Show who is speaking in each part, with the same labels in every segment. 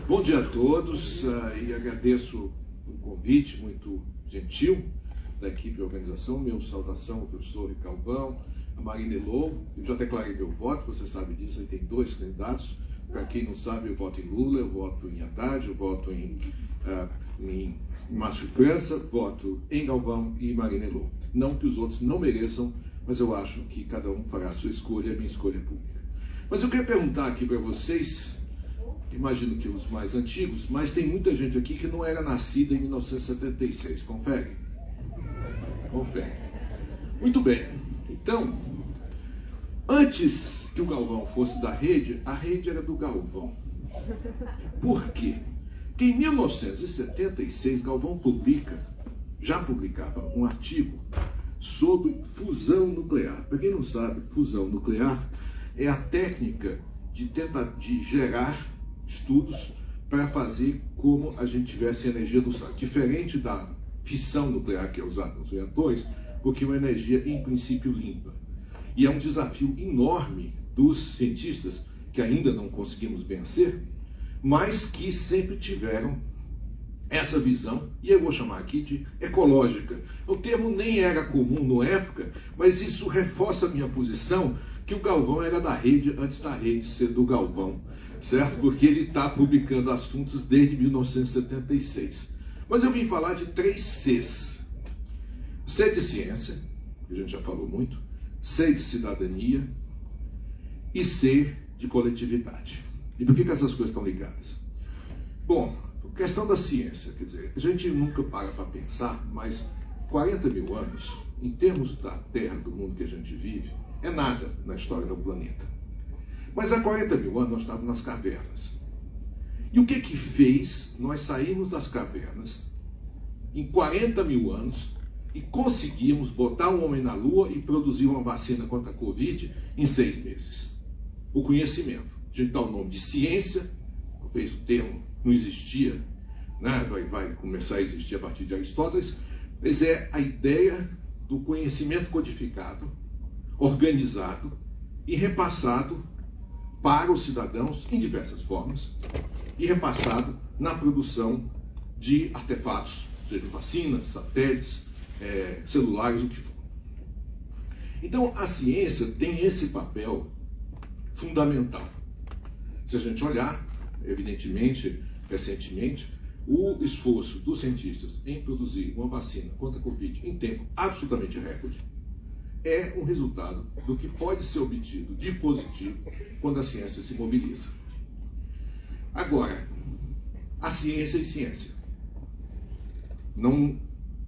Speaker 1: Bom dia a todos e agradeço o convite muito gentil da equipe de organização. Minha saudação ao professor Ricalvão, a Marina Elovo. Eu já declarei meu voto, você sabe disso, aí tem 2 candidatos. Para quem não sabe, eu voto em Lula, eu voto em Haddad, eu voto em Márcio França, voto em Galvão e Marina Elovo. Não que os outros não mereçam, mas eu acho que cada um fará a sua escolha, a minha escolha é pública. Mas eu quero perguntar aqui para vocês, imagino que os mais antigos, mas tem muita gente aqui que não era nascida em 1976. Confere? Confere. Muito bem. Então, antes que o Galvão fosse da rede, a rede era do Galvão. Por quê? Porque em 1976, Galvão já publicava um artigo sobre fusão nuclear. Para quem não sabe, fusão nuclear é a técnica de gerar estudos para fazer como a gente tivesse energia do Sol. Diferente da fissão nuclear que é usada nos reatores, porque é uma energia, em princípio, limpa. E é um desafio enorme dos cientistas, que ainda não conseguimos vencer, mas que sempre tiveram essa visão, e eu vou chamar aqui de ecológica. O termo nem era comum na época, mas isso reforça a minha posição, que o Galvão era da rede antes da rede ser do Galvão, certo? Porque ele está publicando assuntos desde 1976. Mas eu vim falar de 3 Cs. C de ciência, que a gente já falou muito, C de cidadania e C de coletividade. E por que essas coisas estão ligadas? Bom, questão da ciência, quer dizer, a gente nunca para pensar, mas 40 mil anos, em termos da Terra, do mundo que a gente vive, é nada na história do planeta. Mas há 40 mil anos nós estávamos nas cavernas. E o que fez nós sairmos das cavernas em 40 mil anos e conseguimos botar um homem na Lua e produzir uma vacina contra a Covid em 6 meses? O conhecimento. A gente dá o nome de ciência, talvez o termo não existia, né? vai começar a existir a partir de Aristóteles, mas é a ideia do conhecimento codificado, organizado e repassado para os cidadãos em diversas formas e repassado na produção de artefatos, seja vacinas, satélites, celulares, o que for. Então a ciência tem esse papel fundamental. Se a gente olhar, evidentemente, recentemente, o esforço dos cientistas em produzir uma vacina contra a Covid em tempo absolutamente recorde é um resultado do que pode ser obtido de positivo quando a ciência se mobiliza. Agora, a ciência e ciência.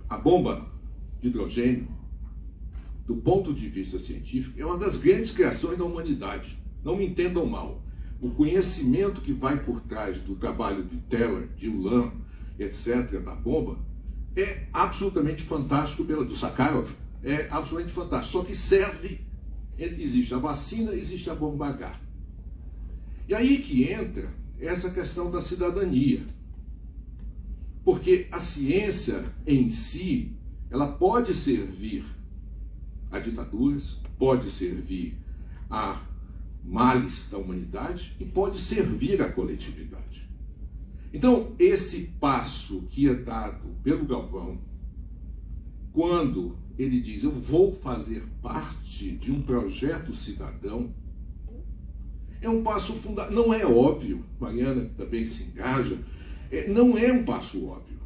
Speaker 1: A bomba de hidrogênio, do ponto de vista científico, é uma das grandes criações da humanidade. Não me entendam mal. O conhecimento que vai por trás do trabalho de Teller, de Ulam, etc., da bomba, é absolutamente fantástico, do Sakharov, é absolutamente fantástico. Só que serve, existe a vacina, existe a bomba H. E aí que entra essa questão da cidadania. Porque a ciência em si, ela pode servir a ditaduras, pode servir a males da humanidade e pode servir à coletividade. Então, esse passo que é dado pelo Galvão, quando ele diz, eu vou fazer parte de um projeto cidadão, é um passo fundamental. Não é óbvio, Mariana, que também se engaja, não é um passo óbvio.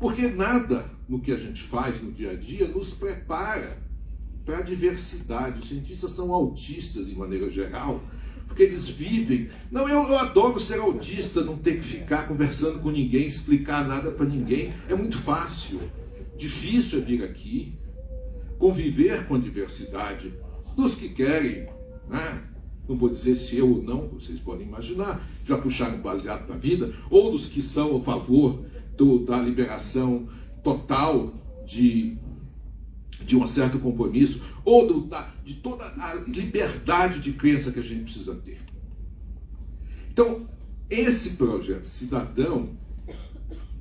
Speaker 1: Porque nada no que a gente faz no dia a dia nos prepara para a diversidade. Os cientistas são autistas, de maneira geral, porque eles vivem... Não, eu adoro ser autista, não ter que ficar conversando com ninguém, explicar nada para ninguém. É muito fácil. Difícil é vir aqui, conviver com a diversidade dos que querem, né? Não vou dizer se eu ou não, vocês podem imaginar, já puxaram baseado da vida, ou dos que são a favor da liberação total de um certo compromisso, ou de toda a liberdade de crença que a gente precisa ter. Então, esse projeto cidadão,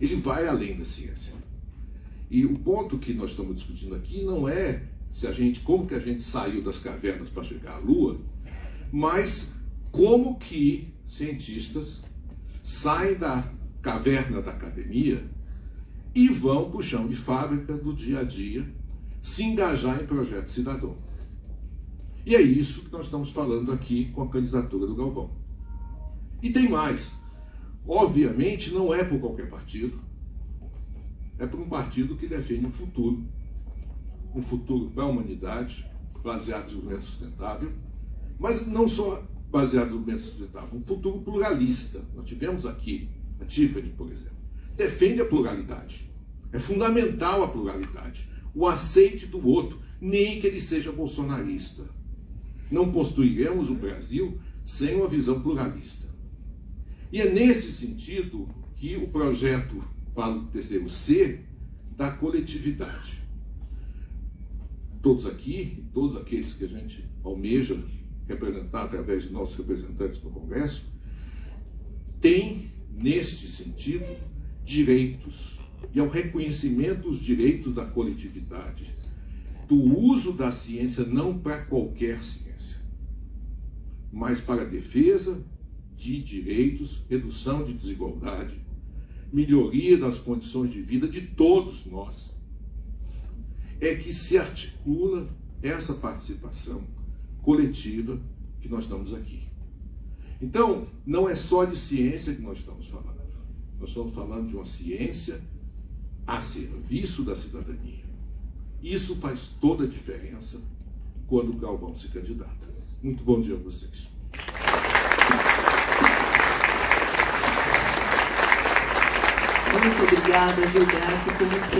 Speaker 1: ele vai além da ciência. E o ponto que nós estamos discutindo aqui não é como que a gente saiu das cavernas para chegar à Lua, mas como que cientistas saem da caverna da academia e vão para o chão de fábrica do dia a dia se engajar em projeto cidadão. E é isso que nós estamos falando aqui com a candidatura do Galvão. E tem mais. Obviamente não é por qualquer partido, é por um partido que defende um futuro para a humanidade, baseado no desenvolvimento sustentável, mas não só baseado no desenvolvimento sustentável, um futuro pluralista. Nós tivemos aqui a Tiffany, por exemplo, defende a pluralidade. É fundamental a pluralidade, o aceite do outro, nem que ele seja bolsonarista. Não construiremos o Brasil sem uma visão pluralista. E é nesse sentido que o projeto, falo do terceiro C, da coletividade. Todos aqui, todos aqueles que a gente almeja representar através de nossos representantes no Congresso, têm, neste sentido, direitos. E ao reconhecimento dos direitos da coletividade, do uso da ciência não para qualquer ciência, mas para a defesa de direitos, redução de desigualdade, melhoria das condições de vida de todos nós, é que se articula essa participação coletiva que nós estamos aqui. Então, não é só de ciência que nós estamos falando. Nós estamos falando de uma ciência a serviço da cidadania. Isso faz toda a diferença quando o Galvão se candidata. Muito bom dia a vocês.
Speaker 2: Muito obrigada, Gilberto, como sempre.